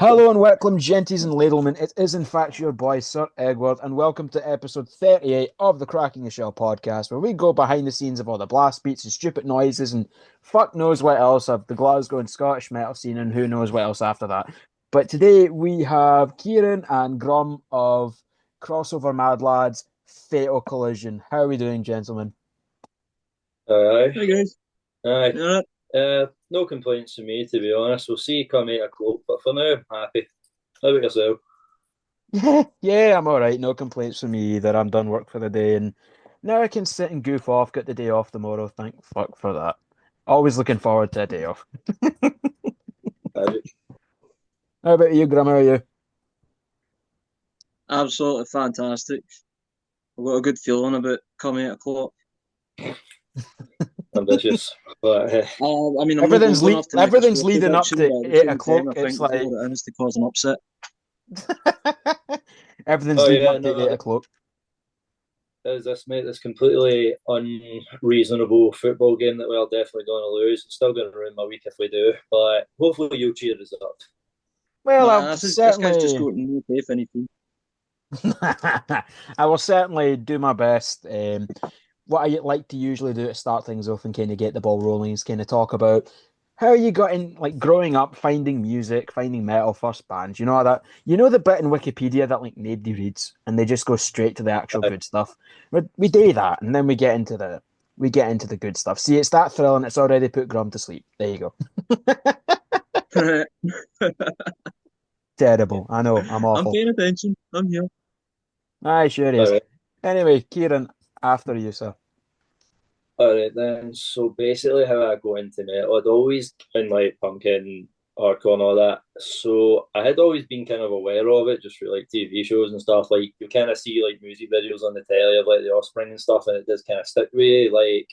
Hello and welcome, genties and ladlemen. It is in fact your boy Sir Egward, and welcome to episode 38 of the Cracking the Shell podcast, where we go behind the scenes of all the blast beats and stupid noises and fuck knows what else of the Glasgow and Scottish metal scene, and who knows what else after that. But today we have Kieran and Grum of Crossover Mad Lads Fatal Collision. How are we doing, gentlemen? Aye, Hey guys. aye. Yeah, No complaints from me, to be honest. We'll see come 8 o'clock, but for now, I'm happy. How about yourself? Yeah, I'm all right. No complaints from me either. I'm done work for the day, and now I can sit and goof off. Get the day off tomorrow. Thank fuck for that. Always looking forward to a day off. Aye. How about you, Grim? How are you? absolutely fantastic. I've got a good feeling about come 8 o'clock. Ambitious. But I mean, I'm not going off to make a Everything's score leading up prediction, to but at the eight same time, o'clock. I It's think the like goal it is to cause an upset. everything's oh leading yeah, up to no, 8 o'clock. there's this mate, this completely unreasonable football game that we're definitely going to lose. It's still going to ruin my week if we do, but hopefully you'll cheer us up. Well, I'll Nah, this guy's just certainly, going to pay for anything. I will certainly do my best. What I like to usually do to start things off and kind of get the ball rolling is kind of talk about how you got in, like growing up, finding music, finding metal first bands. You know that, you know the bit in Wikipedia that like nobody reads and they just go straight to the actual Aye. good stuff. We do that, and then we get into the good stuff. See, it's that thrilling. It's already put Grum to sleep. There you go. Terrible. I know. I'm I'm awful. paying attention. I'm here. Aye, sure All is. right. Anyway, Kieran, after you, sir. All right then. So basically, how I go into metal, I'd always been like punk and hardcore and all that. So I had always been kind of aware of it, just through like TV shows and stuff. Like you kind of see like music videos on the telly of like the Offspring and stuff, and it does kind of stick with you. Like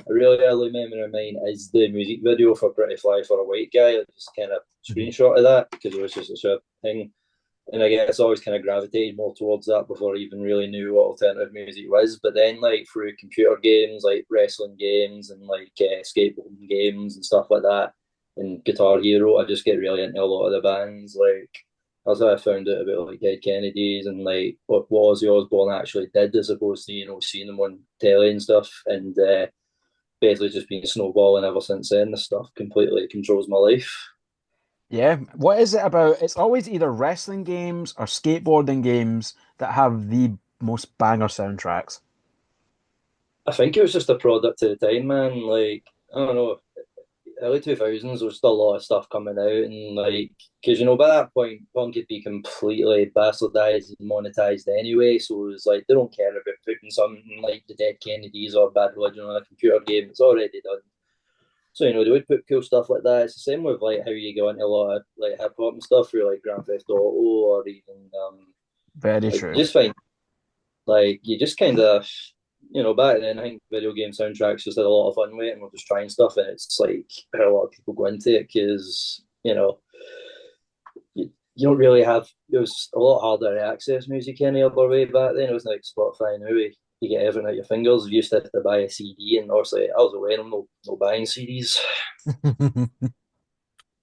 a really early memory of mine is the music video for "Pretty Fly for a White Guy." I just kind of Mhm. screenshot of that because it was just a sort of thing. And I guess always kind of gravitated more towards that before I even really knew what alternative music was. But then, like through computer games, like wrestling games and like skateboarding games and stuff like that, and Guitar Hero, I just get really into a lot of the bands. Like that's how I found out about like Dead Kennedys and like what Ozzy Osbourne actually did, as opposed to seeing them on telly and stuff. And basically just been snowballing ever since then. This stuff completely controls my life. Yeah, what is it about? It's always either wrestling games or skateboarding games that have the most banger soundtracks. I think it was just a product of the time, man. Like I don't know, early 2000s, there was still a lot of stuff coming out, and like, because by that point, punk had be completely bastardized and monetized anyway. So it was like they don't care about putting something like the Dead Kennedys or Bad Religion on a computer game. It's already done. So they would put cool stuff like that. It's the same with like how you go into a lot of like hip hop and stuff through like Grand Theft Auto or even Very like true. you just find like you just kind of back then I think video game soundtracks just had a lot of fun with it, and we're just trying stuff, and it's like how a lot of people go into it because you don't really have. It was a lot harder to access music any other way back then. It wasn't like Spotify now. You get everything at your fingers. You used to have to buy a CD, and obviously I was aware of no buying CDs.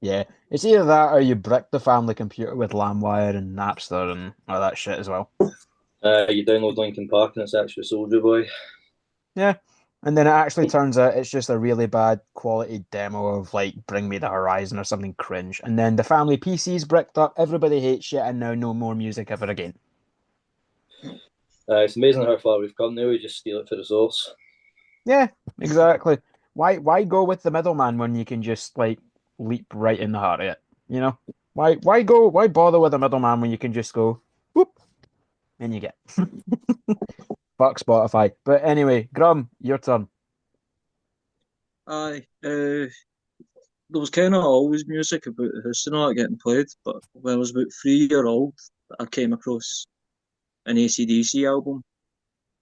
Yeah, it's either that or you brick the family computer with LimeWire and Napster and all that shit as well. You download Linkin Park, and it's actually Soldier Boy. Yeah, and then it actually turns out it's just a really bad quality demo of like Bring Me the Horizon or something cringe. And then the family PC's bricked up, everybody hates shit, and now no more music ever again. It's amazing how far we've come now. We just steal it for the source. Yeah, exactly. Why go with the middleman when you can just like leap right in the heart of it? You know? Why bother with a middleman when you can just go whoop and you get fuck Spotify. But anyway, Grum, your turn. Aye. There was kind of always music about the house and all that getting played, but when I was about 3 year old, I came across an AC/DC album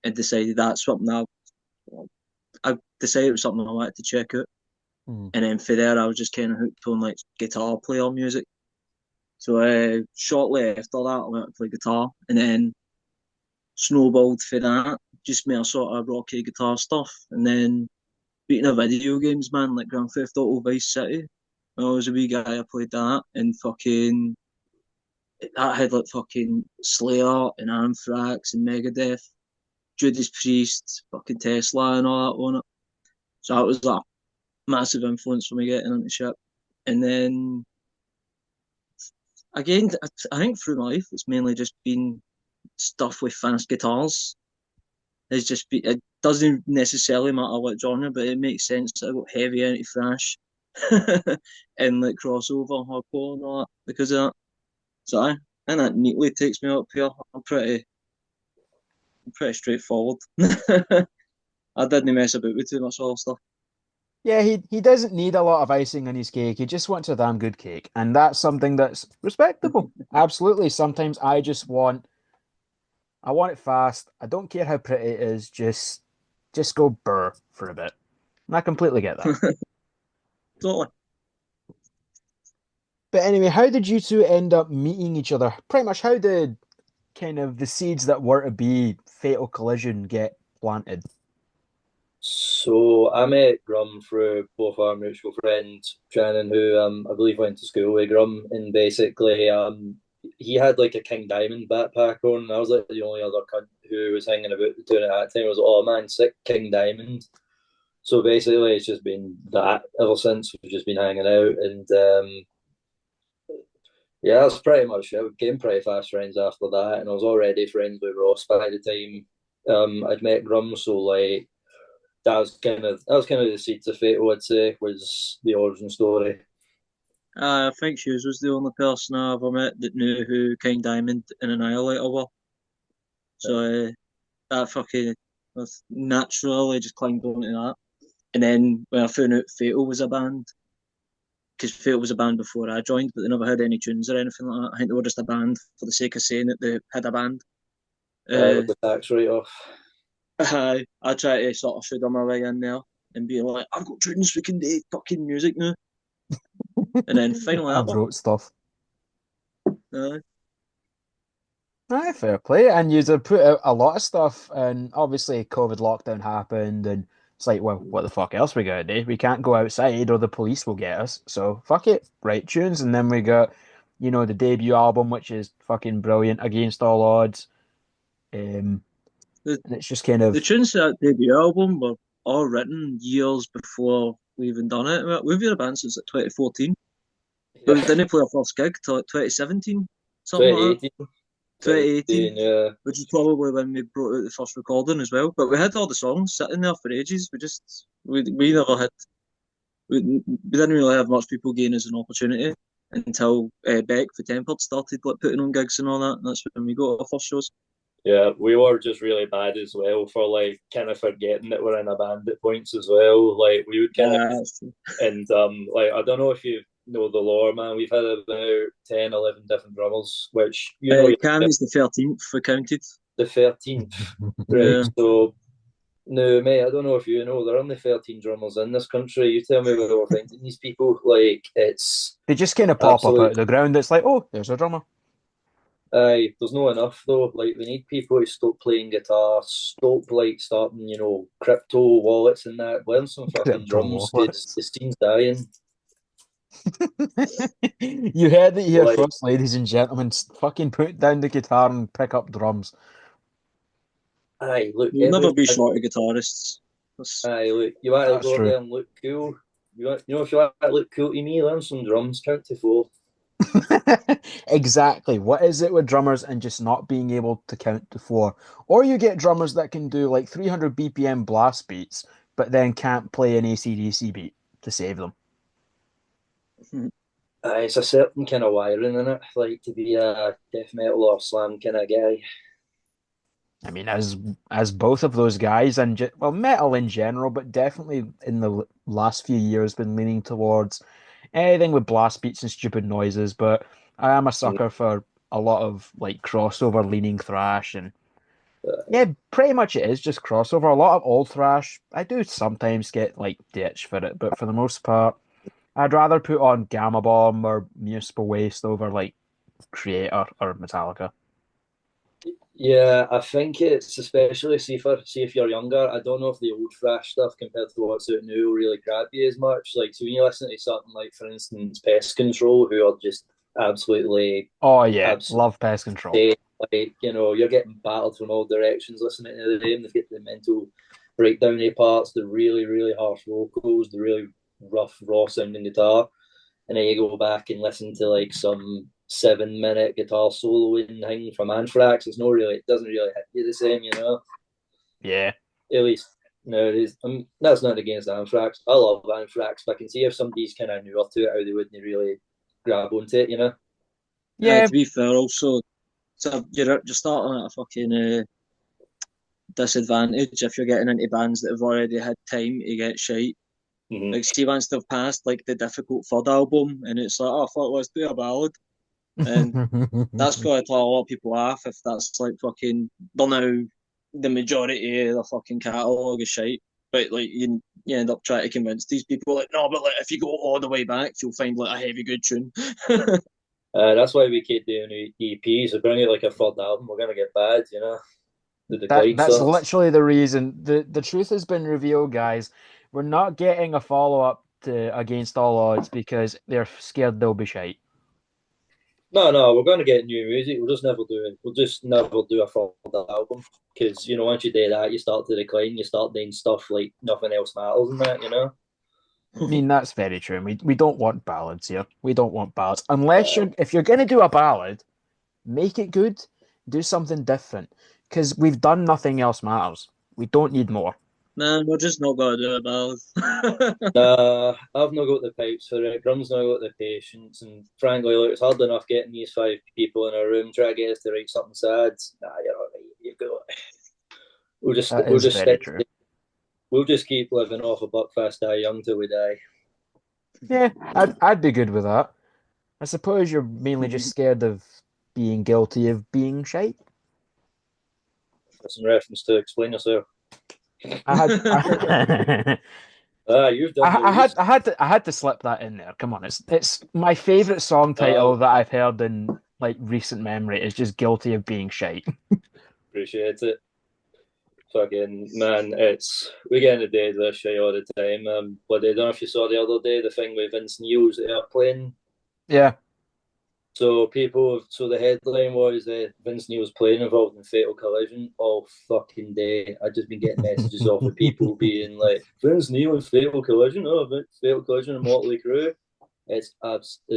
and decided that's something I decided it was something I wanted to check out. Hmm. And then for there, I was just kind of hooked on like guitar player music. So shortly after that, I went to play guitar, and then snowballed for that. Just more sort of rocky guitar stuff, and then speaking of video games, man, like Grand Theft Auto Vice City. When I was a wee guy, I played that, and fucking that had like fucking Slayer and Anthrax and Megadeth, Judas Priest, fucking Tesla and all that on it. So that was like a massive influence for me getting into shit. And then again, I think through life it's mainly just been stuff with fast guitars. It doesn't necessarily matter what genre, but it makes sense that I got heavy into thrash and like crossover hardcore and all that because of that. So and that neatly takes me up here. I'm pretty straightforward. I didn't mess about with too much other stuff. Yeah, he doesn't need a lot of icing on his cake. He just wants a damn good cake, and that's something that's respectable. Absolutely. Sometimes I want it fast. I don't care how pretty it is. Just go burr for a bit. And I completely get that. Totally. But anyway, how did you two end up meeting each other? Pretty much, how did kind of the seeds that were to be Fatal Collision get planted? So I met Grum through both our mutual friend Shannon, who I believe went to school with Grum, and basically he had like a King Diamond backpack on. And I was like the only other cunt who was hanging about doing it at the time. I was like, oh man, sick King Diamond. So basically, it's just been that ever since. We've just been hanging out, and yeah, that's pretty much it. We became pretty fast friends after that, and I was already friends with Ross by the time I'd met Grum. So like that was kind of the seeds of fate. I'd say was the origin story. I think Hughes was the only person I ever met that knew who King Diamond and Annihilator were. So that fucking was naturally just climbed onto that. And then when I found out Fatal was a band, because Fatal was a band before I joined, but they never had any tunes or anything like that. I think they were just a band for the sake of saying that they had a band. With the tax write off. I try to sort of shoot my way in there and be like, I've got tunes, we can do fucking music now. And then finally I've that wrote stuff. one. Aye, fair play. And you have put out a lot of stuff, and obviously COVID lockdown happened, and it's like, well, what the fuck else we gotta do? We can't go outside or the police will get us. So fuck it, write tunes, and then we got, the debut album, which is fucking brilliant, Against All Odds. The, And it's just kind the of tunes to that debut album were all written years before we even done it. We've been a band since like 2014, but we Yeah, didn't play our first gig till like 2017, something like that. 2018. 2018, 2018, yeah. which is probably when we brought out the first recording as well. But we had all the songs sitting there for ages. We never had we didn't really have much people giving us an opportunity until Beck for Tempered started like putting on gigs and all that. And that's when we got our first shows. Yeah, we were just really bad as well for like kind of forgetting that we're in a band at points as well. Like we would kind of, That's true. and like I don't know if you know the lore, man. We've had about 10, 11 different drummers, which Cam is the 13th we counted. the 13th, right? Yeah. So no, mate, I don't know if you know, there are only 13 drummers in this country. You tell me where we're finding these people. Like, it's they just kind of pop up out absolute. of the ground. It's like, oh, there's a drummer. There's no enough though. Like, we need people to stop playing guitar, stop like starting, crypto wallets and that. Learn some fucking Crypto drums because wallets. the scene's dying. You heard it here Like, first, ladies and gentlemen. Fucking put down the guitar and pick up drums. look, We'll never be short of guitarists. That's, look. You want to That's go out true. there and look cool. If you want to look cool to me, learn some drums. Count to four. Exactly. What is it with drummers and just not being able to count to four? Or you get drummers that can do like 300 BPM blast beats, but then can't play an AC/DC beat to save them. It's a certain kind of wiring in it, like to be a death metal or slam kind of guy. I mean, as both of those guys and well, metal in general, but definitely in the last few years, been leaning towards anything with blast beats and stupid noises. But I am a Mm. sucker for a lot of like crossover leaning thrash, and Uh, yeah, pretty much it is just crossover. A lot of old thrash. I do sometimes get like the itch for it, but for the most part, I'd rather put on Gamma Bomb or Municipal Waste over like Creator or Metallica. Yeah, I think it's especially see if you're younger. I don't know if the old thrash stuff compared to what's out now will really grab you as much. Like, so when you listen to something like, for instance, Pest Control, who are just absolutely, Oh yeah, absolutely. love Pest Control. Like, you're getting battled from all directions listening to them. They've got the mental breakdowny parts, the really, really harsh vocals, the really rough, raw sounding guitar. And then you go back and listen to like some 7 minute guitar soloing thing from Anthrax. It doesn't really hit you the same, Yeah. At least nowadays. That's not against Anthrax. I love Anthrax, but I can see if somebody's kind of newer to it, how they wouldn't really grab onto it. Yeah. To be fair, also, so you're starting at a fucking disadvantage if you're getting into bands that have already had time to get shite. Mm-hmm. Like, see, once they've passed like the difficult third album, and it's like, oh fuck, let's do a ballad, and that's probably to a lot of people off if that's like fucking they're now the majority of the fucking catalogue is shite. But like you end up trying to convince these people like, no, but like if you go all the way back, you'll find like a heavy good tune. That's why we keep doing EPs. So bring it like a third album, we're gonna get bad, The decline That's starts. literally the reason. The truth has been revealed, guys. We're not getting a follow up to Against All Odds because they're scared they'll be shite. No, we're gonna get new music. We'll just never do a third album because once you do that, you start to decline. You start doing stuff like nothing else matters in that. I mean, that's very true. We don't want ballads here. We don't want ballads. Unless if you're going to do a ballad, make it good. Do something different. Because we've done Nothing Else Matters. We don't need more. Man, we're just not gonna do a ballad. I've not got the pipes for it. Grum's not got the patience, and frankly, look, it's hard enough getting these 5 people in a room trying to get us to write something sad. Nah, you're all right. You've got. That We'll is just very stick. true. We'll just keep living off a Buckfast Die Young till we die. Yeah, I'd be good with that. I suppose you're mainly just scared of being guilty of being shite. That's in reference to explain yourself. I had You've done the research. I had to slip that in there. Come on, it's my favorite song title that I've heard in like recent memory is just Guilty of Being Shite. Appreciate it. Fucking man, we get in the days of this shit all the time. But I don't know if you saw the other day the thing with Vince Neil's airplane. Yeah. So the headline was Vince Neil's plane involved in fatal collision all fucking day. I've just been getting messages off of people being like, Vince Neil in fatal collision, fatal collision in Motley Crue. It's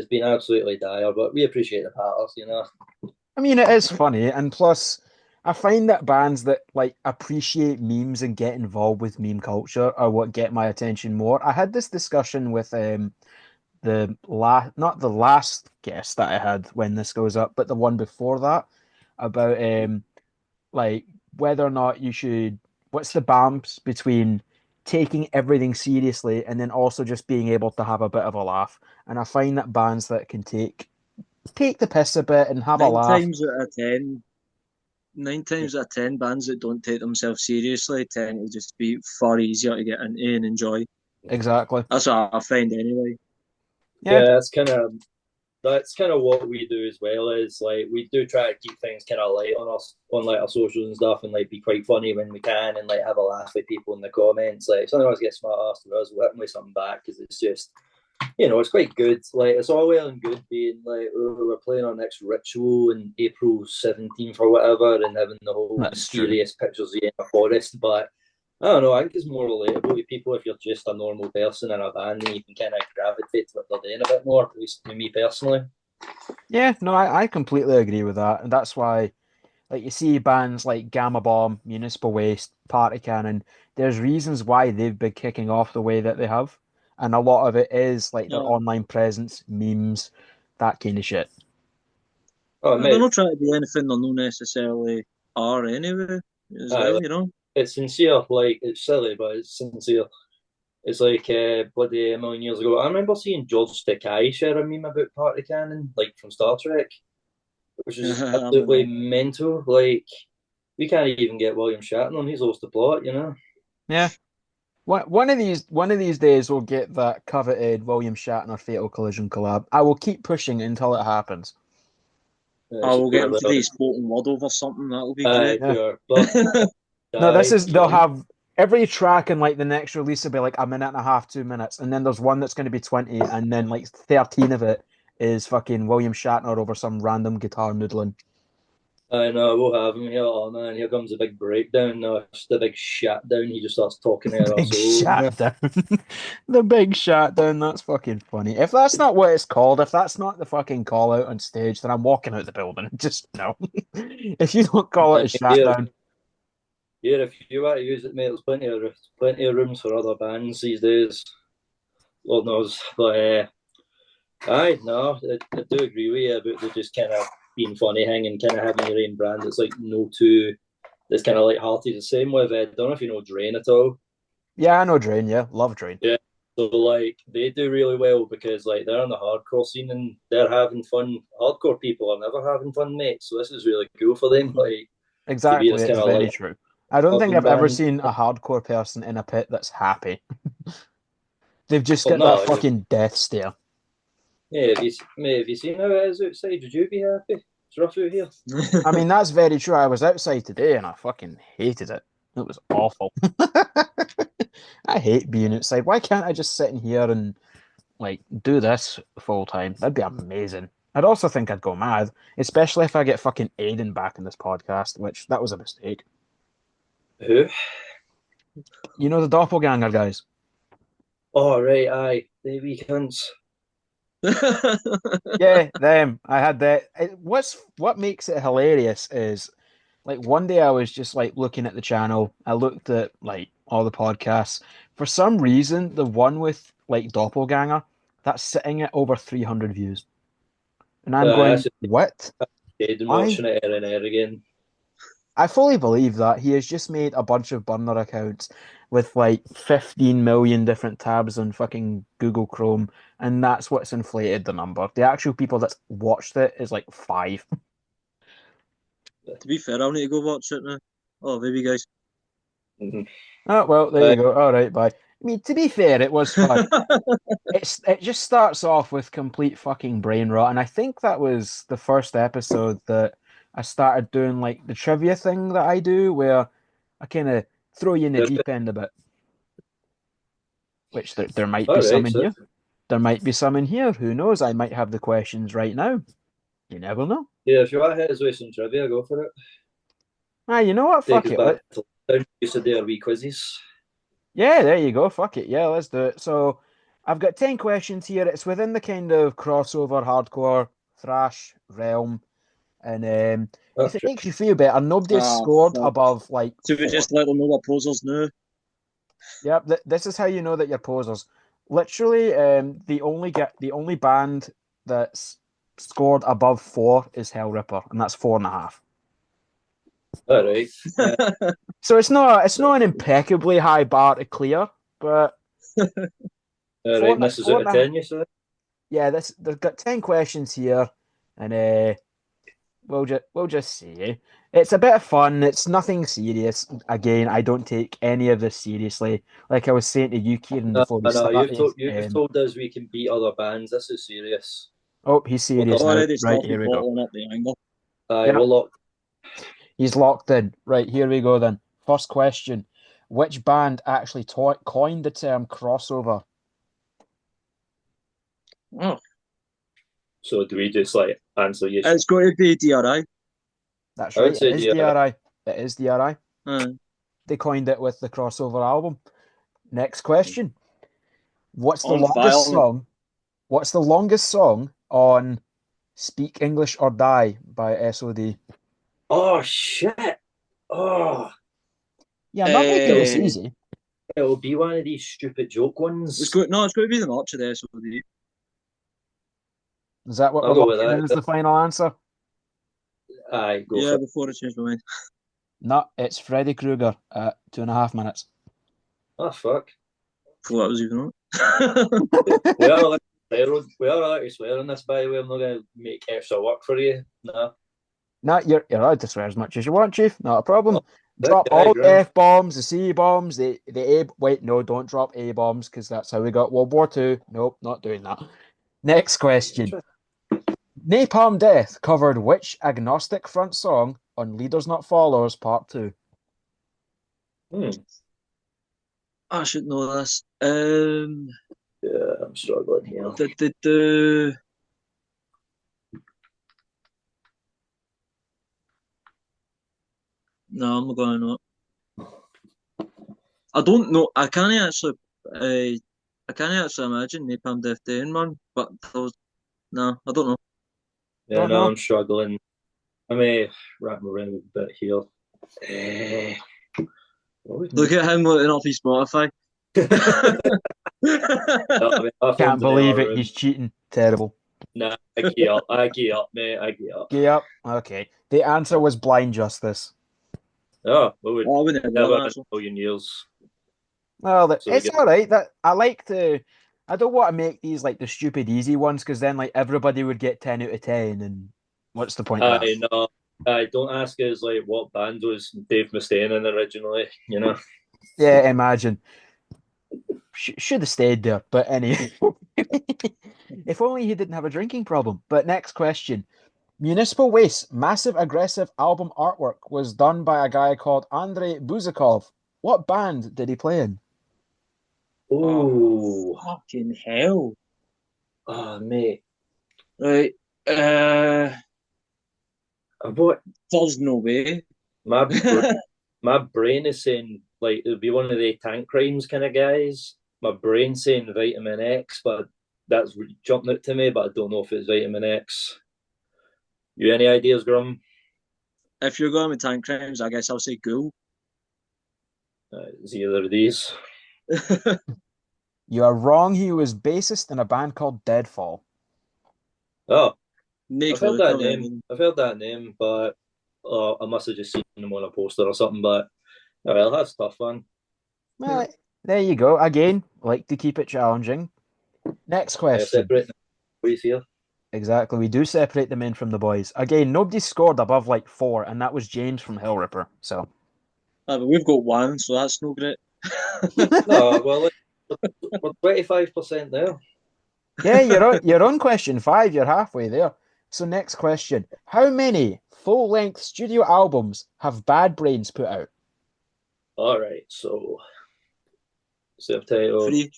been absolutely dire, but we appreciate the patters. I mean, it is funny, and plus, I find that bands that like appreciate memes and get involved with meme culture are what get my attention more. I had this discussion with not the last guest that I had when this goes up, but the one before that about like whether or not you should what's the balance between taking everything seriously and then also just being able to have a bit of a laugh. And I find that bands that can take the piss a bit and have a Nine laugh. times out of ten, 9 times out of 10, bands that don't take themselves seriously tend to just be far easier to get into and enjoy. Exactly. That's what I find anyway. Yeah. That's kind of what we do as well. Is like we do try to keep things kind of light on us on like our socials and stuff, and like be quite funny when we can, and like have a laugh with people in the comments. Like some of us get smart ass to us, we'll hit them with something back because it's just it's quite good. Like it's all well and good being like, oh, we're playing our next ritual in April 17th or whatever, and having the whole mysterious pictures of you in a forest, but I don't know. I think it's more relatable to people if you're just a normal person in a band and you can kind of gravitate to what they're doing a bit more, at least to me personally. Yeah, no, I completely agree with that. And that's why, like, you see bands like Gamma Bomb, Municipal Waste, Party Cannon, there's reasons why they've been kicking off the way that they have. And a lot of it is like their online presence, memes, that kind of shit. Oh, they're not trying to be anything they're not necessarily are anyway, It's sincere, like, it's silly, but it's sincere. It's like bloody a million years ago. I remember seeing George Takei share a meme about Party Cannon, like from Star Trek, which is absolutely mental. Like, we can't even get William Shatner on. He's lost the plot, Yeah. One of these days we'll get that coveted William Shatner Fatal Collision collab. I will keep pushing until it happens. I will get him to do spoken word over something. That'll be great. Sure. But no, they'll have every track in like the next release will be like a minute and a half, 2 minutes, and then there's one that's going to be 20, and then like 13 of it is fucking William Shatner over some random guitar noodling. I know, we'll have him here. Oh man, here comes a big breakdown. No, just a big shat down. He just starts talking at Big us all. shutdown. The big shutdown. That's fucking funny. If that's not what it's called, if that's not the fucking call out on stage, then I'm walking out the building. Just no. If you don't call it a Here, shutdown, here, if you want to use it, mate, there's plenty of rooms for other bands these days. Lord knows. But aye, no, I do agree with you about the just kind of being funny thing and kind of having your own brand. It's like no two. It's kind of like hearty. The same with I don't know if you know Drain at all. yeah, I know Drain. Yeah, love Drain. Yeah. So like they do really well because like they're on the hardcore scene and they're having fun. Hardcore people are never having fun, mate. So this is really cool for them. Like to be Exactly, this it's kind of very like true. I don't think fucking I've ever band. seen a hardcore person in a pit that's happy. They've just Well, got that no, fucking death stare. yeah. Have you seen how it is outside? Would you be happy? It's rough out here. I mean, that's very true. I was outside today and I fucking hated it. It was awful. I hate being outside. Why can't I just sit in here and like do this full time? That'd be amazing. I'd also think I'd go mad, especially if I get fucking Aiden back in this podcast, which that was a mistake. Who? You know the doppelganger guys? Oh right, aye, the wee cunts. Yeah, them. I had that. What makes it hilarious is like one day I was just like looking at the channel. I looked at like all the podcasts. For some reason, the one with like doppelganger, that's sitting at over 300 views. And I'm That's going, just what? dead and Why? watching it and air again. I fully believe that he has just made a bunch of burner accounts with like 15 million different tabs on fucking Google Chrome, and that's what's inflated the number. The actual people that's watched it is like five. To be fair, I'll need to go watch it now. Oh, baby guys. Mhm. Oh well, there you go. All right, bye. I mean, to be fair, it was fun. It just starts off with complete fucking brain rot, and I think that was the first episode that I started doing like the trivia thing that I do, where I kind of throw you in the deep end a bit. Which there might be All some right, in so here. There might be some in here. Who knows? I might have the questions right now. You never know. yeah, if you want to hit us with some trivia, go for it. Ah, you know what? Take Fuck us it. back to down. You said there are wee quizzes. Yeah, there you go. Fuck it. Yeah, let's do it. So, I've got 10 questions here. It's within the kind of crossover, hardcore, thrash realm. And if it Okay. makes you feel better, nobody has Ah, scored fuck. above like So we four. just let them know what posers know. Yep, this is how you know that you're posers. Literally, the only band that's scored above four is Hell Ripper, and that's 4.5. All right. So it's not an impeccably high bar to clear, but All four right. and a, This is four out and of a, 10, you said? yeah, this they've got 10 questions here, and we'll just see. It's a bit of fun. It's nothing serious. Again, I don't take any of this seriously. Like I was saying to you, Kieran, No, before we no, started. you've told us we can beat other bands. This is serious. Oh, he's We're serious I've locked. now. already Right, started here we go. bottling up the angle. Aye, Yeah, we're locked. he's locked in. Right, here we go then. First question. Which band actually coined the term crossover? Oh, So do we just like answer yes? it's got to be DRI. That's I right, would it say is yeah. DRI. It is DRI. Uh, They coined it with the crossover album. Next question. What's the on longest violent. song? What's the longest song on Speak English or Die by SOD? Oh shit! Oh, Yeah, I'm not making this Uh, easy. it'll be one of these stupid joke it's ones. got no, it's got to be the March of the SOD. Is that what we're I'll go with locking in as that. the final answer? Aye, go Yeah, for it. before I changed my mind. No, it's Freddy Krueger at 2.5 minutes. Oh fuck! Before that was even on. We are allowed to swear. We are allowed to swear on this. By the way, I'm not going to make extra work for you. No. No, you're allowed to swear as much as you want, Chief. Not a problem. Oh, Drop okay, all the grand. F bombs, the C bombs, the A. Wait, no, don't drop A bombs because that's how we got World War II. Nope, not doing that. Next question. Napalm Death covered which agnostic front song on Leaders Not Followers Part 2? Hmm. I should know this. Yeah, I'm struggling here. The No, I'm not going to. I don't know. I can't actually imagine Napalm Death doing one. But those, no, I don't know. Yeah, Don't no, know. I'm struggling. I may wrap my brain a bit here. Eh, what would Look at him looking off his Spotify. no, I mean, my Can't phone's in the believe other it. room. He's cheating. Terrible. Nah, I get up. I get up, mate. I get up. Gay up. Okay. The answer was Blind Justice. Oh, we would Oh, I wouldn't have got never that in actually. a million years. Well, So we it's get all right. That I like to. I don't want to make these like the stupid easy ones because then like everybody would get 10 out of 10, and what's the point of that? I know. I don't ask us like what band was Dave Mustaine in originally, you know. Yeah, imagine. Should have stayed there, but anyway. If only he didn't have a drinking problem. But next question. Municipal Waste Massive Aggressive album artwork was done by a guy called Andrei Buzakov. What band did he play in? Oh, Oh, fucking hell. mate. Right. What There's no way. my my brain is saying like it'll be one of the tank crimes kind of guys. My brain's saying Vitamin X, but that's jumping out to me. But I don't know if it's Vitamin X. You any ideas, Grum? If you're going with tank crimes, I guess I'll say Ghoul. It's either of these. You are wrong. He was bassist in a band called Deadfall. Oh, No I've heard clue. that Can't be name. anything. I've heard that name, but I must have just seen them on a poster or something. But oh, well, that's tough one. Well, there you go. Again, like to keep it challenging. Next question. Separate the boys here. Exactly. We do separate the men from the boys. Again, nobody scored above like 4, and that was James from Hellripper. So, But we've got one, so that's no great. No, well, we're 25% there. yeah, you're on question 5. You're halfway there. So, next question: how many full-length studio albums have Bad Brains put out? All right, so subtitle. Free.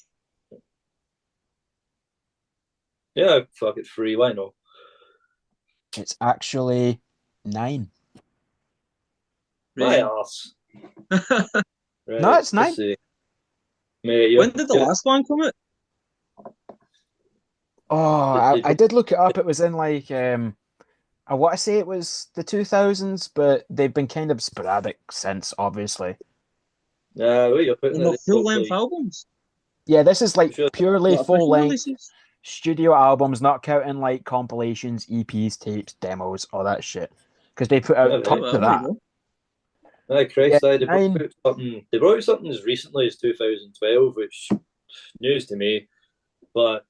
Yeah, fuck it, free. Why not? It's actually 9. My Right. ass. No, Right, it's let's 9. see. Mate, When did the last one come out? Oh, I did look it up. It was in like I want to say it was the 2000s, but they've been kind of sporadic since, obviously. Where you're putting And the it, full length probably. albums? Yeah, this is like Sure. purely What full official length releases? studio albums, not counting like compilations, EPs, tapes, demos, all that shit. Because they put All out Oh right. tons of well, there you that. go. Aye, Yeah, Christ, aye, they brought 9. out something. They brought out something as recently as 2012, which news to me. But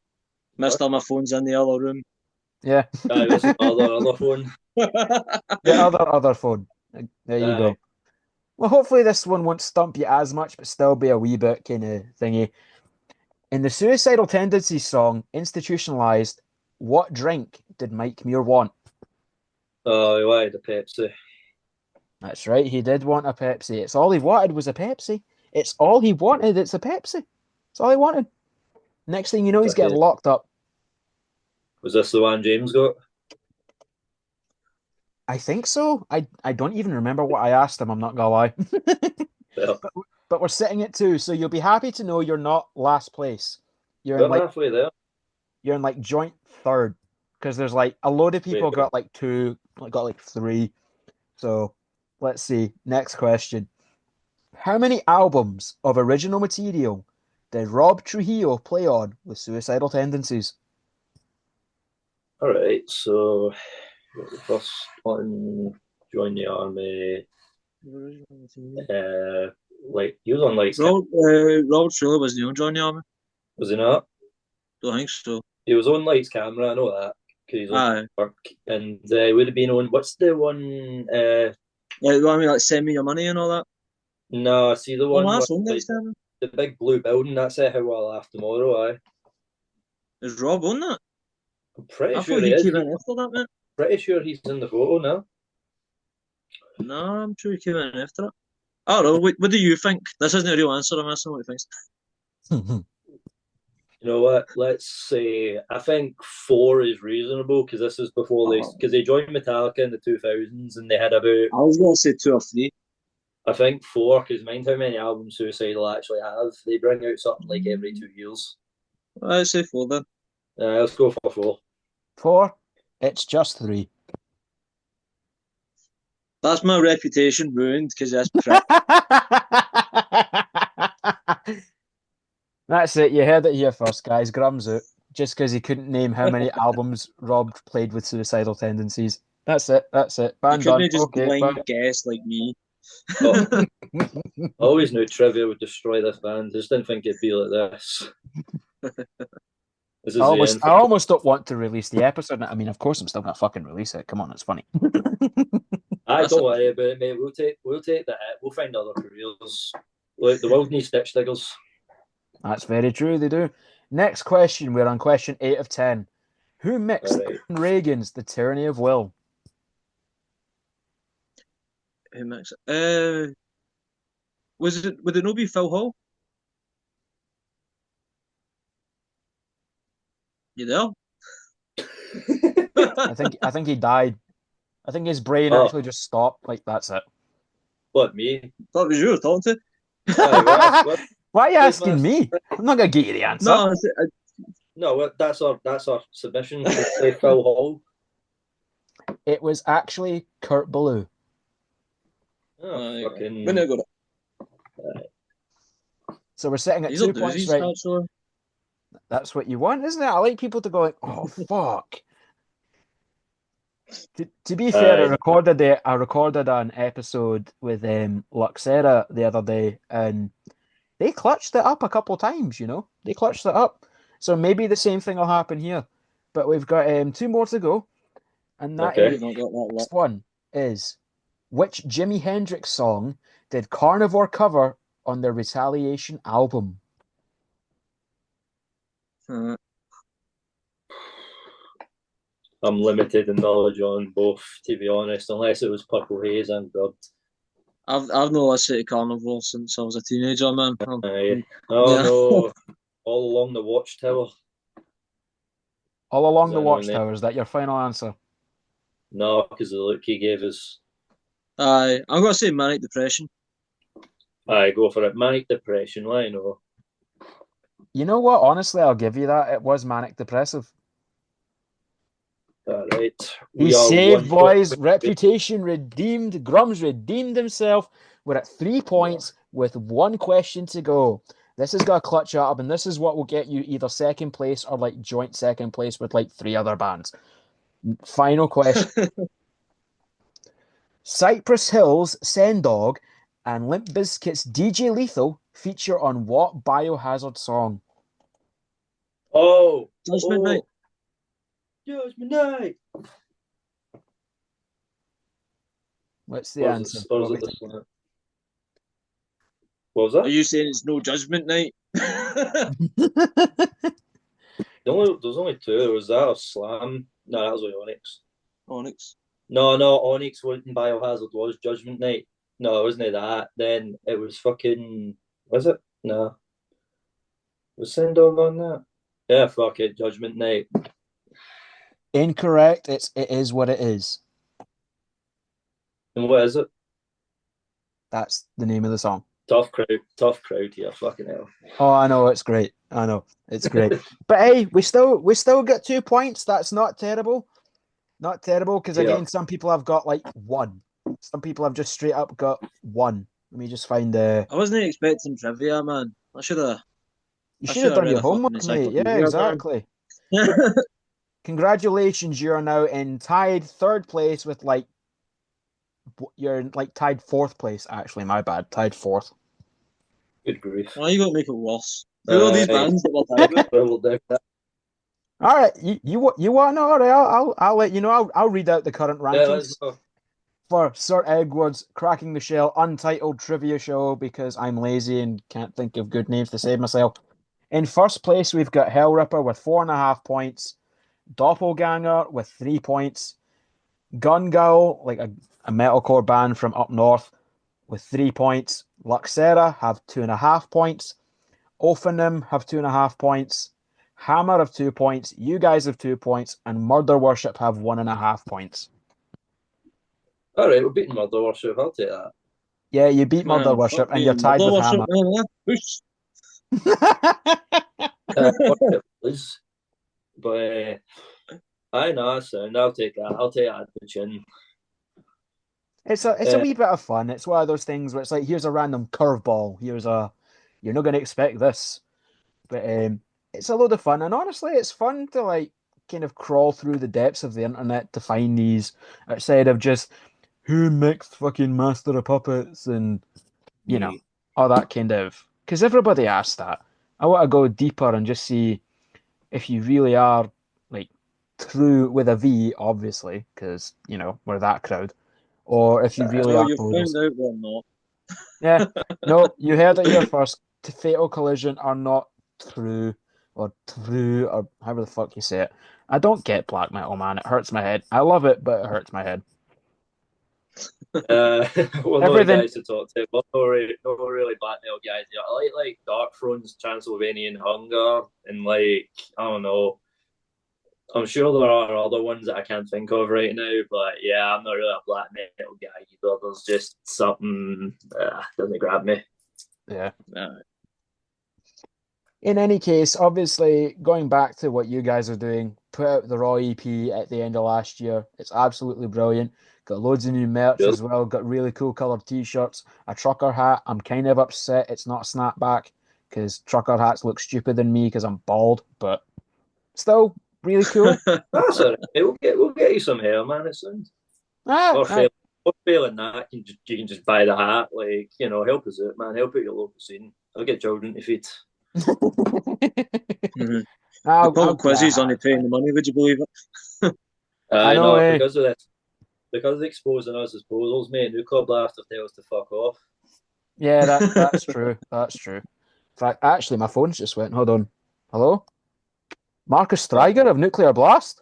Mister, my phone's in the other room. Yeah, this is other phone. the other phone. There you Aye. go. Well, hopefully this one won't stump you as much, but still be a wee bit kind of thingy. In the Suicidal Tendencies song, Institutionalized, what drink did Mike Muir want? Oh, why the Pepsi? That's right, he did want a Pepsi. It's all he wanted was a Pepsi. It's all he wanted, it's a Pepsi. It's all he wanted. Next thing you know, he's getting Fucking, locked up. was this the one James got? I think so. I don't even remember what I asked him, I'm not gonna lie. Well, But we're sitting at 2, so you'll be happy to know you're not last place. You're in we're like halfway there. you're in like joint third. Because there's like a load of Wait, people got like 2, got like 3. So let's see. Next question. How many albums of original material did Rob Trujillo play on with Suicidal Tendencies? all right, so the first one, join the army. Like he was on Lights Camera, Robert Trujillo was the Johnny Army. was he not? Don't think so. He was on Lights Camera. I know that because he's on Aye. work, and would have been on. What's the one? Like send me your money and all that. No, see the Oh, one that's with on like next time. the big blue building. That's it. How I'll laugh tomorrow. Is Rob on that? I'm pretty I sure thought he he is. came in after that, mate. Pretty sure he's in the photo now. No, I'm sure he came in after it. I don't know. What do you think? This isn't a real answer. I'm asking what he thinks. You know what? Let's say I think 4 is reasonable because this is before they joined Metallica in the 2000s and they had about I was gonna say 2 or 3. I think 4, because mind how many albums Suicidal actually have. They bring out something like every 2 years. I'd say 4 then. Let's go for 4. 4. It's just 3. That's my reputation ruined because that's prick. That's it. You heard it here first, guys. Grum's out. Just because he couldn't name how many albums Rob played with suicidal tendencies. That's it. That's it. You Ban couldn't done. just Okay, blind bye. guess like me. Oh, I always knew trivia would destroy this band. I just didn't think it'd be like this. This is the end. I almost don't want to release the episode. I mean, of course, I'm still gonna fucking release it. Come on, it's funny. I don't worry about it, mate. We'll take the hit. We'll find other careers. Like the world needs stitch diggers. That's very true. They do. Next question. We're on question 8 of 10. Who mixed Reagan's "The Tyranny of Will"? Who mixed it? Would it not be Phil Hall? You there? I think he died. I think his brain actually just stopped. Like, that's it. What, me? That was you talking to. Why are you asking me? I'm not gonna get you the answer. No, that's our submission. Say Phil Hall. It was actually Kurt Ballou. Oh, fucking. So we're sitting at 2 points, right? That's what you want, isn't it? I like people to go like, "Oh fuck." To be fair, I recorded an episode with Luxera the other day, and they clutched it up a couple times. You know, they clutched it up. So maybe the same thing will happen here. But we've got 2 more to go, and that next one is: which Jimi Hendrix song did Carnivore cover on their Retaliation album? I'm limited in knowledge on both, to be honest, unless it was Purple Haze and Bird. I've not listened to Carnivore since I was a teenager, man. No, All Along the Watchtower. All Along the Watchtower, is that your final answer? No, because of the look he gave us. I'm going to say Manic Depression. Aye, go for it. Manic Depression, why no? You know what? Honestly, I'll give you that. It was Manic Depressive. All right. He's saved, boys. Reputation redeemed. Grum's redeemed himself. We're at 3 points with 1 question to go. This has got to clutch up, and this is what will get you either second place or like joint second place with like 3 other bands. Final question. Cypress Hill's Send Dog and Limp Bizkit's DJ Lethal feature on what Biohazard song? Judgment Night. Judgment Night. What's the answer? What was that? Are you saying it's no Judgment Night? There's only 2. There was that or Slam. No, that was only Onyx. No, Onyx wasn't Biohazard, was Judgment Night. No, it wasn't that. Then it was fucking. Was it? No. Was Send Dog on that? Yeah, fuck it. Judgment Night. Incorrect. It is what it is. And what is it? That's the name of the song. Tough crowd here. Fucking hell. Oh, I know. It's great. I know. It's great. But hey, we still get 2 points. That's not terrible. Not terrible, because again, some people have got like 1. Some people have just straight up got 1. Let me just find the. I wasn't expecting trivia, man. You should have done your homework, mate. Yeah, exactly. Congratulations, you are now in tied 3rd place with like. You're like tied 4th place, actually. My bad. Tied 4th. Good grief. Why are you going to make it worse? Who are these bands that we're tied with? All right, you want to know? All right, I'll let you know. I'll read out the current rankings for Sir Edward's Cracking the Shell Untitled Trivia Show, because I'm lazy and can't think of good names to save myself. In 1st place, we've got Hellripper with 4.5 points, Doppelganger with 3 points, Gungowl, like a metalcore band from up north, with 3 points. Luxera have 2.5 points. Ophanim have 2.5 points. Hammer have 2 points. You guys have 2 points, and Murder Worship have 1.5 points. All right, we're beating Murder Worship. I'll take that. Yeah, you beat Man, Murder fuck Worship and me you're and tied murder with worship, Hammer. man. Whoosh. Fuck it was. But I know, sound. I'll take that. I'll take that at the chin. It's a wee bit of fun. It's one of those things where it's like, here's a random curveball. You're not going to expect this, but it's a load of fun. And honestly, it's fun to like kind of crawl through the depths of the internet to find these outside of just who mixed fucking Master of Puppets and Yeah. all that kind of. Because everybody asks that. I want to go deeper and just see if you really are like true with a V, obviously, because we're that crowd, or if you really Well, are you posers. found out we're not. Yeah, no, you heard it here first. Fatal Collision are not true, or however the fuck you say it. I don't get black metal, man. It hurts my head. I love it, but it hurts my head. We're not the Everything. guys to talk to. We're not really black metal guys here. I like Dark Throne's Transylvanian Hunger and like I don't know. I'm sure there are other ones that I can't think of right now, but yeah, I'm not really a black metal guy either. There's just something doesn't grab me. Yeah. Nah. In any case, obviously, going back to what you guys are doing, put out the Raw EP at the end of last year. It's absolutely brilliant. Got loads of new merch Really? as well. Got really cool colored t-shirts, a trucker hat. I'm kind of upset it's not a snapback because trucker hats look stupid than me because I'm bald, but still really cool. That's all right. We'll get you some hair, man. It sounds. Ah, Or aye. fail, or failing that, you can just buy the hat. Like help us out, man. Help out your local scene. I'll get children to feed. Mhm. The I'll pub get quiz a is hat. only It's paying fine. the money, would you believe it? I I know, know eh? because of this, because of exposing us as posals, mate. Nuclear Blaster tell us to fuck off. Yeah, that's true. That's true. In fact, actually, my phone's just went. Hold on. Hello? Marcus Oh, Stryger of Nuclear Blast?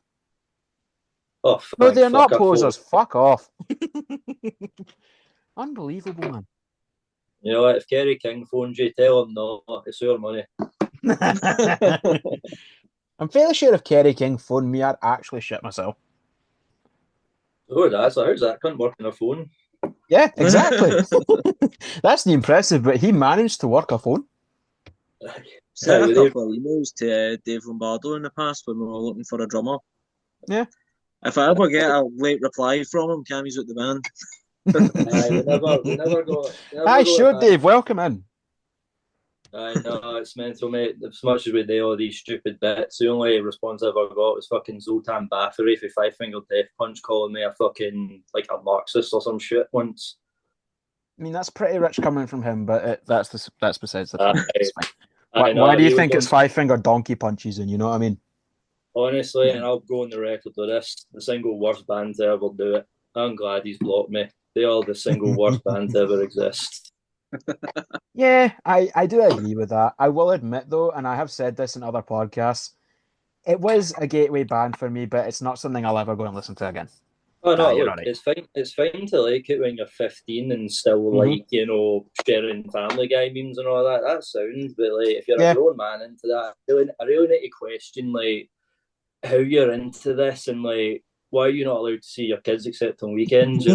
oh, No, thank they're fuck. not I thought, posers. Fuck off. Unbelievable, man. you know what? If Kerry King phones you, tell him no. It's your money. I'm fairly sure if Kerry King phoned me, I'd actually shit myself. Oh, that's how's that? Couldn't work on a phone. Yeah, exactly. That's the impressive, but he managed to work a phone. Sent Aye, a with couple of emails to Dave Lombardo in the past when we were looking for a drummer. Yeah. If I ever get a late reply from him, Cammy's at the band. Aye, we never Hi, got sure, that. Dave. Welcome in. I know it's mental, mate. As much as we do all these stupid bits, the only response I ever got was fucking Zoltan Bathory for Five Finger Death Punch calling me a fucking like a Marxist or some shit once. I mean, that's pretty rich coming from him, but that's besides the I point. It's fine. Why, I why know do you he was think it's going five finger donkey punches? And you know what I mean? honestly, and I'll go on the record of this: the single worst band to ever do it. I'm glad he's blocked me. They are the single worst band to ever exist. Yeah, I do agree with that. I will admit though, and I have said this in other podcasts, it was a gateway band for me, but it's not something I'll ever go and listen to again. Oh Ah, no, you're look, right. it's fine. It's fine to like it when you're 15 and still Hmm. like sharing Family Guy memes and all that. That sounds, but like if you're a Yeah. grown man into that, I really need to question like how you're into this and like why are you not allowed to see your kids except on weekends?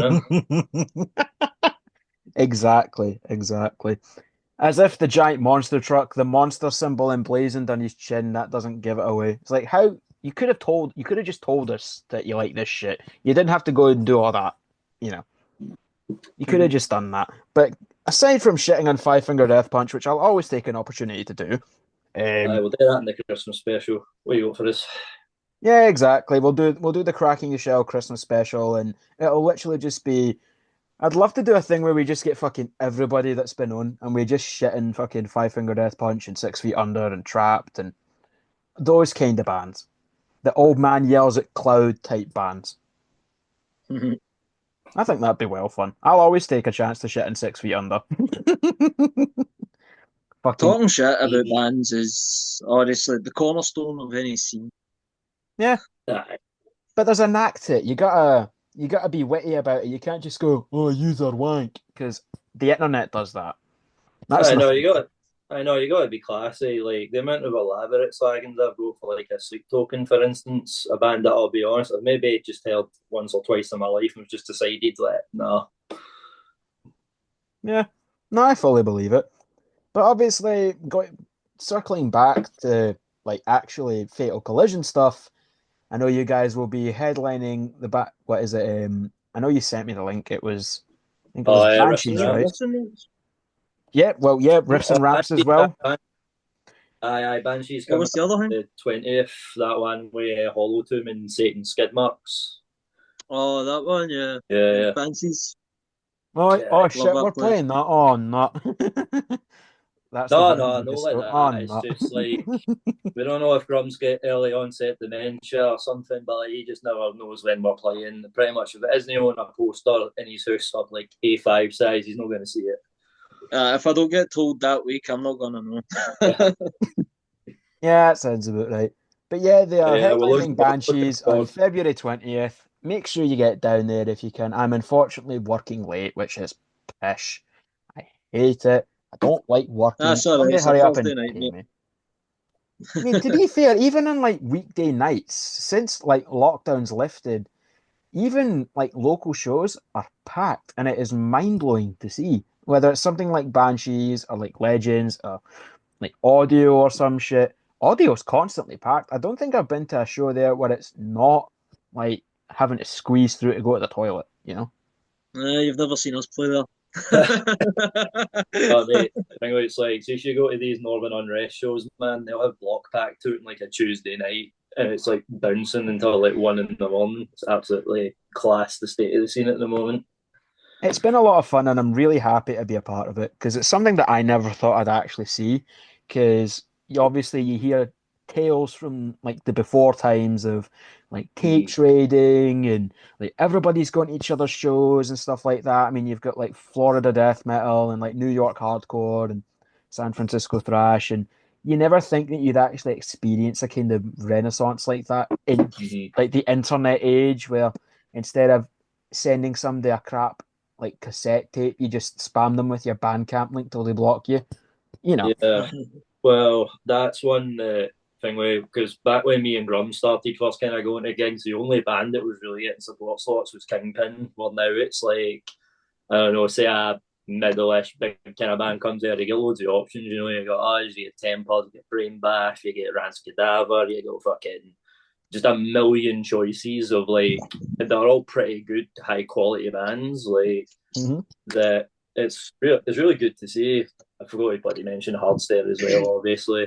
Exactly, exactly. As if the giant monster truck, the monster symbol emblazoned on his chin, that doesn't give it away. It's like how you could have just told us that you like this shit. You didn't have to go and do all that. You know, you could have Mhm. just done that. But aside from shitting on Five Finger Death Punch, which I'll always take an opportunity to do, I um, will do that in the Christmas special. What do you got for us? yeah, exactly. We'll do the Cracking the Shell Christmas special, and it'll literally just be. I'd love to do a thing where we just get fucking everybody that's been on, and we just shit in fucking Five Finger Death Punch and 6 Feet Under and Trapped and those kind of bands. The old man yells at cloud type bands. Mhm. I think that'd be well fun. I'll always take a chance to shit in 6 Feet Under. Fucking Talking shit about 80. bands is honestly the cornerstone of any scene. Yeah, Aye. but there's a knack to it. You gotta be witty about it. You can't just go, oh, user wank, because the internet does that. That's I the know thing. you got. I know you got to be classy. Like the amount of elaborate slaggings I've got for like a sleep token, for instance, a band that I'll be honest, I've maybe just heard once or twice in my life and just decided like, no. Yeah, no, I fully believe it. But obviously, circling back to like actually Fatal Collision stuff, I know you guys will be headlining the back. What is it? I know you sent me the link. I think it was Oh, yeah, Riffs and Banshees, Yeah, right? Ramps. listen, Yeah, well, yeah, Riffs Oh, and Ramps as Banshees, well. Banshees what coming was the up other thing? the 20th. That one with Hollow Tomb and Satan skid marks. Oh, that one, yeah. Yeah, Yeah, yeah. Banshees. Oh, Yeah. oh Love shit, that we're place. playing that. Oh, no. That's the No, bit I'm no, going no, to like stop. Oh, that. It's no. just like we don't know if Grum's get early onset dementia or something, but like, he just never knows when we're playing. Pretty much, if it isn't on a poster in his house of like A5 size, he's not going to see it. If I don't get told that week, I'm not gonna know. Yeah, that sounds about right. But yeah, they are Yeah, headlining we're looking Banshees on forward. February 20th. Make sure you get down there if you can. I'm unfortunately working late, which is pish. I hate it. I don't like working. That's alright. Somebody It's a hurry up Thursday and night, pay mate. me. I mean, to be fair, even on like weekday nights, since like lockdown's lifted, even like local shows are packed, and it is mind blowing to see. Whether it's something like Banshees or like Legends or like audio or some shit. Audio's constantly packed. I don't think I've been to a show there where it's not like having to squeeze through to go to the toilet, you know? You've never seen us play there. Oh, mate, the thing it's like, so if you go to these Northern Unrest shows, man, they'll have block packed out on like a Tuesday night, and it's like bouncing until like 1 in the morning. It's absolutely class, the state of the scene at the moment. It's been a lot of fun, and I'm really happy to be a part of it because it's something that I never thought I'd actually see. Because obviously you hear tales from like the before times of like tape Mm-hmm. trading and like everybody's going to each other's shows and stuff like that. I mean, you've got like Florida death metal and like New York hardcore and San Francisco thrash, and you never think that you'd actually experience a kind of renaissance like that in Mm-hmm. like the internet age where instead of sending somebody a crap like cassette tape, you just spam them with your Bandcamp link till they block you. You know. Yeah, well, that's one thing where, because back when me and Grum started first kind of going to gigs, the only band that was really getting support slots was Kingpin. Well, now it's like, I don't know, say a middle-ish big kind of band comes there, you get loads of options. You know, you got us, you get Tempered, you get Brain Bash, you get Rance Cadaver, you got fucking just a million choices of like, they're all pretty good, high quality bands. Like Mm-hmm. that, it's really good to see. I forgot to bloody mention Hardstare as well, obviously.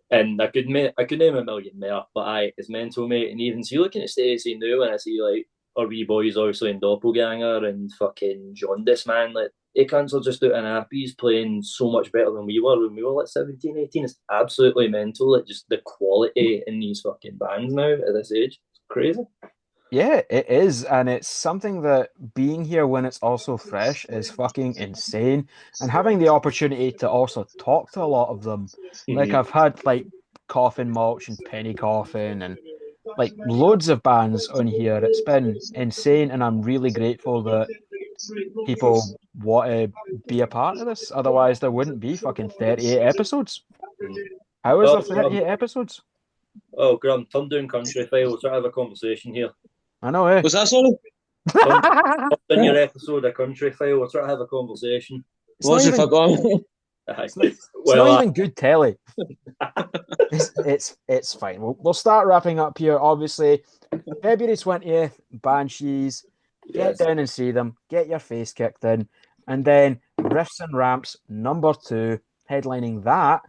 And I could name a million more, but it's mental, mate. And even see looking at Stacey now, when I see like our wee boys obviously in Doppelganger and fucking Jaundice, man, like they cunts are just out in appies playing so much better than we were when we were like 17, 18. It's absolutely mental, like just the quality in these fucking bands now at this age. It's crazy. Yeah, it is, and it's something that being here when it's also fresh is fucking insane. And having the opportunity to also talk to a lot of them, like Mm-hmm. I've had like Coffin Mulch and Penny Coffin and like loads of bands on here. It's been insane, and I'm really grateful that people want to be a part of this. Otherwise, there wouldn't be fucking 38 episodes. How is there Oh, 38 episodes? Turn down country file. We'll try to have a conversation here. I know, eh? Was that sorry? Turn, turn your episode a country file. We'll try to have a conversation. It's not Was if I even got it's not, it's Well, not even good telly. It's fine. We'll start wrapping up here. Obviously, February 20th, Banshees. Get yes. down and see them. Get your face kicked in, and then Riffs and Ramps #2, headlining that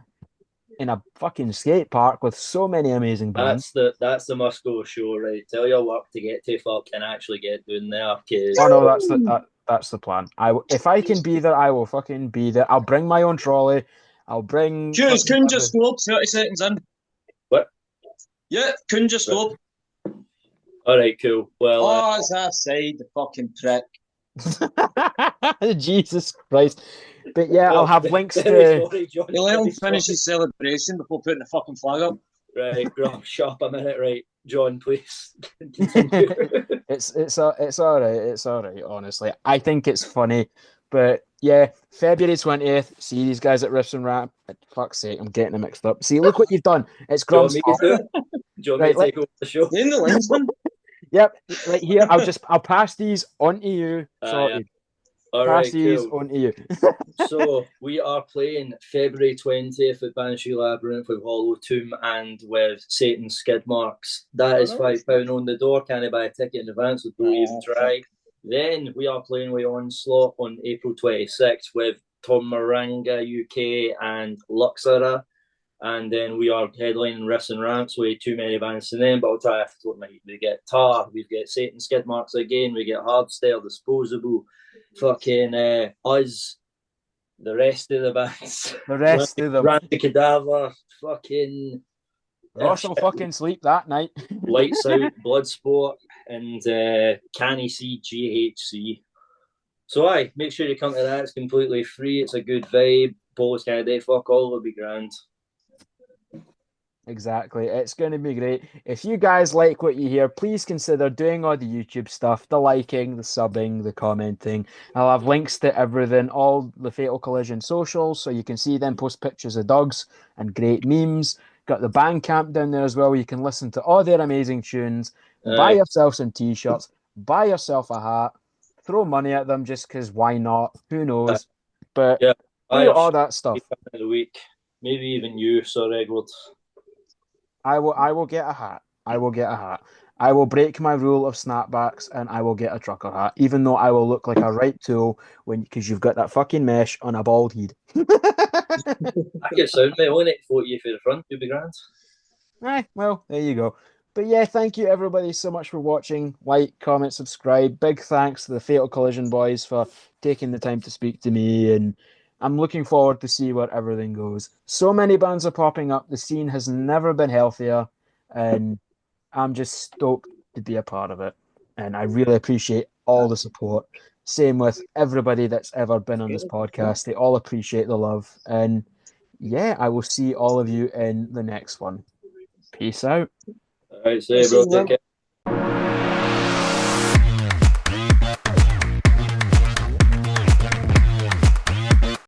in a fucking skate park with so many amazing bands. That's the must go show, right? Tell your work to get to fuck and actually get doing there, because Oh no, that's the plan. If I can be there, I will fucking be there. I'll bring my own trolley. I'll bring Cheers, fucking Kun just scored 30 seconds in. what? Yeah, Kun just scored. All right, cool. Well, Oh, it's offside, the fucking prick. Jesus Christ. But yeah, I'll have links very to. sorry, John. You let him Very finish sorry. his celebration before putting the fucking flag up. Right, Grump, shut up a minute, right? John, please continue. It's all right. It's all right. Honestly, I think it's funny, but yeah, February 20th. See these guys at Riffs and Rap. Fuck's sake, I'm getting them mixed up. See, look what you've done. It's Do you want Grum's me fault. to? Do you want me Right, to take over the show? In the linesman. Yep. Right here, I'll pass these on to you. Yeah. Sorted. All right, Passes cool. on to you. So we are playing February 20th at Banshee Labyrinth with Hollow Tomb and with Satan's Skid Marks. That is £5 on the door. Can I buy a ticket in advance? So don't even try. Then we are playing with Onslaught on April 26th with Tom Maranga UK and Luxora. And then we are headlining Riffs and Ramps with too many bands to name, but I'll try after what night. We get Tar, we get Satan Skid Marks again, we get Hardstyle, Disposable, fucking Us, the rest of the bands. The rest of them. Randy Cadaver, fucking Ross will fucking sleep that night. Lights Out, Bloodsport, and Canny C GHC. So aye, make sure you come to that. It's completely free. It's a good vibe. Polish kind of day, fuck all, it'll be grand. Exactly. It's going to be great. If you guys like what you hear, please consider doing all the YouTube stuff, the liking, the subbing, the commenting. I'll have links to everything, all the Fatal Collision socials, so you can see them post pictures of dogs and great memes. Got the Bandcamp down there as well, where you can listen to all their amazing tunes, buy yourself some t-shirts, buy yourself a hat, throw money at them just because why not? Who knows? But yeah, do all that stuff. Of the week. Maybe even you, Sir Edward. I will get a hat. I will get a hat. I will break my rule of snapbacks and I will get a trucker hat, even though I will look like a right tool because you've got that fucking mesh on a bald head. I get sound, mate. Only need to float you for the front. You'll be grand. Well, there you go. But yeah, thank you everybody so much for watching. Like, comment, subscribe. Big thanks to the Fatal Collision boys for taking the time to speak to me, and I'm looking forward to see where everything goes. So many bands are popping up. The scene has never been healthier, and I'm just stoked to be a part of it. And I really appreciate all the support. Same with everybody that's ever been on this podcast. They all appreciate the love. And yeah, I will see all of you in the next one. Peace out. All right, say, bro. Take care.